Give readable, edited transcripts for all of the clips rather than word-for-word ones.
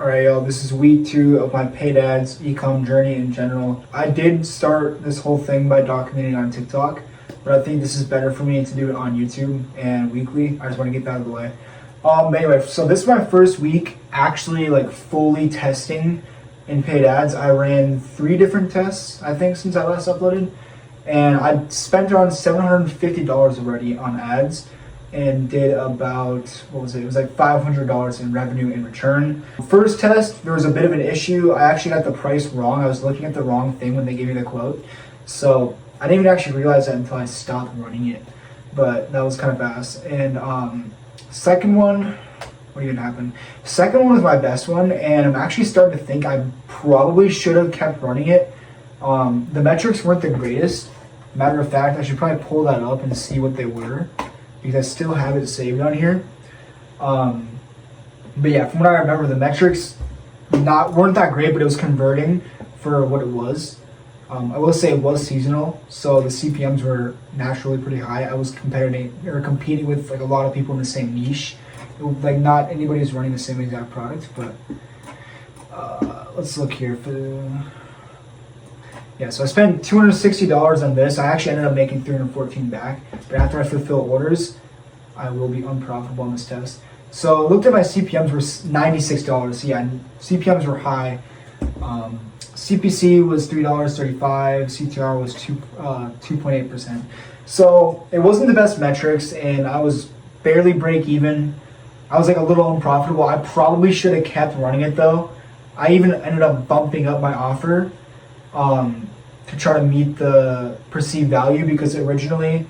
Alright, y'all, this is week 2 of my paid ads ecom journey in general. I did start this whole thing by documenting on TikTok, but I think this is better for me to do it on YouTube and weekly. I just want to get that out of the way. Anyway, so this is my first week actually fully testing in paid ads. I ran 3 different tests, I think, since I last uploaded, and I spent around $750 already on ads and did about, what was it? It was like $500 in revenue in return. First test, there was a bit of an issue. I actually got the price wrong. I was looking at the wrong thing when they gave me the quote. So I didn't even actually realize that until I stopped running it. But that was kind of fast. And second one, what even happened? Second one was my best one, and I'm actually starting to think I probably should have kept running it. The metrics weren't the greatest. Matter of fact, I should probably pull that up and see what they were, because I still have it saved on here. But yeah, from what I remember, the metrics weren't that great, but it was converting for what it was. I will say it was seasonal, so the CPMs were naturally pretty high. I was competing with a lot of people in the same niche. Not anybody's running the same exact product, but let's look here for yeah, so I spent $260 on this. I actually ended up making $314 back, but after I fulfill orders, I will be unprofitable on this test. So I looked at my CPMs were $96. So yeah, CPMs were high. CPC was $3.35. CTR was 2.8%. So it wasn't the best metrics, and I was barely break even. I was a little unprofitable. I probably should have kept running it though. I even ended up bumping up my offer to try to meet the perceived value, because originally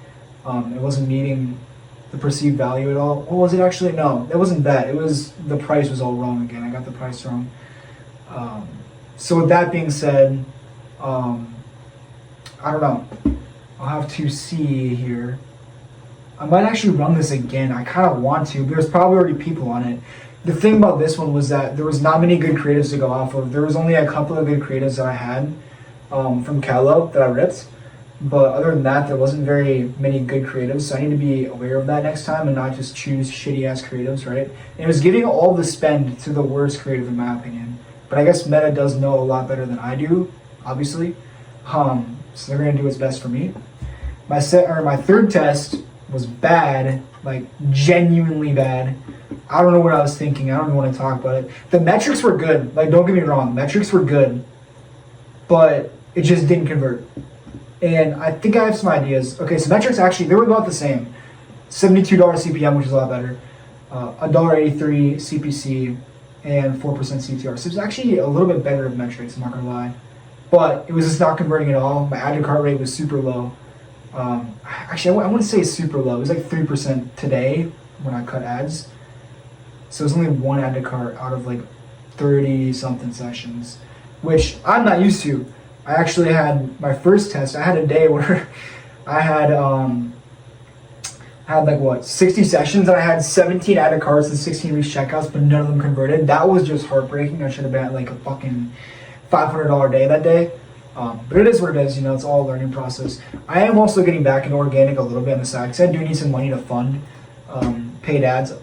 it wasn't meeting the perceived value at all. Or was it actually? No, it wasn't that. It was the price was all wrong again. I got the price wrong. So with that being said, I don't know. I'll have to see here. I might actually run this again. I kind of want to. There's probably already people on it. The thing about this one was that there was not many good creatives to go off of. There was only a couple of good creatives that I had from Calo that I ripped. But other than that, there wasn't very many good creatives. So I need to be aware of that next time and not just choose shitty ass creatives, right? And it was giving all the spend to the worst creative in my opinion. But I guess Meta does know a lot better than I do, obviously. So they're gonna do what's best for me. My third test was bad, genuinely bad. I don't know what I was thinking. I don't even want to talk about it. The metrics were good. Don't get me wrong. Metrics were good, but it just didn't convert. And I think I have some ideas. Okay, so metrics actually, they were about the same. $72 CPM, which is a lot better. $1.83 CPC and 4% CTR. So it's actually a little bit better of metrics, I'm not gonna lie. But it was just not converting at all. My add to cart rate was super low. Actually, I wouldn't say super low. It was 3% today when I cut ads. So it was only 1 add to cart out of 30 something sessions, which I'm not used to. I actually had my first test. I had a day where I had 60 sessions, and I had 17 add to carts and 16 reach checkouts, but none of them converted. That was just heartbreaking. I should have been at a fucking $500 day that day. But it is what it is, it's all a learning process. I am also getting back into organic a little bit on the side, because I do need some money to fund paid ads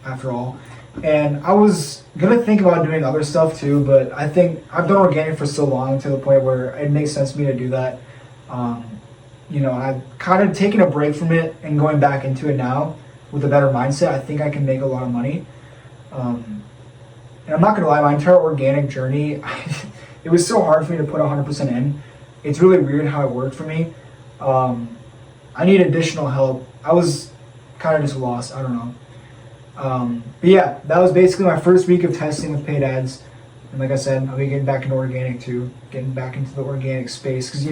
after all. And I was going to think about doing other stuff too, but I think I've done organic for so long to the point where it makes sense for me to do that. I've kind of taken a break from it and going back into it now with a better mindset. I think I can make a lot of money. And I'm not going to lie, my entire organic journey, it was so hard for me to put 100% in. It's really weird how it worked for me. I need additional help. I was kind of just lost. I don't know. But yeah, that was basically my first week of testing with paid ads. And like I said, I'll be getting back into organic too. Getting back into the organic space. Because,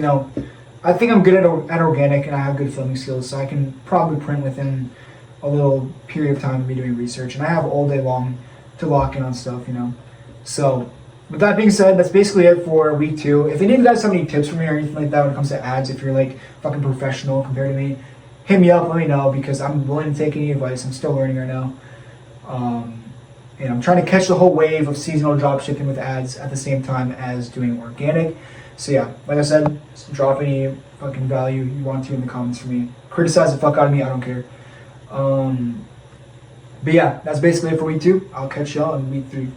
I think I'm good at organic, and I have good filming skills. So I can probably print within a little period of time of me doing research. And I have all day long to lock in on stuff, So with that being said, that's basically it for week 2. If any of you guys have any tips for me or anything like that when it comes to ads, if you're fucking professional compared to me, hit me up, let me know, because I'm willing to take any advice. I'm still learning right now. And I'm trying to catch the whole wave of seasonal drop shipping with ads at the same time as doing organic. So yeah, like I said, just drop any fucking value you want to in the comments for me. Criticize the fuck out of me, I don't care. But yeah, that's basically it for week 2. I'll catch y'all in week 3.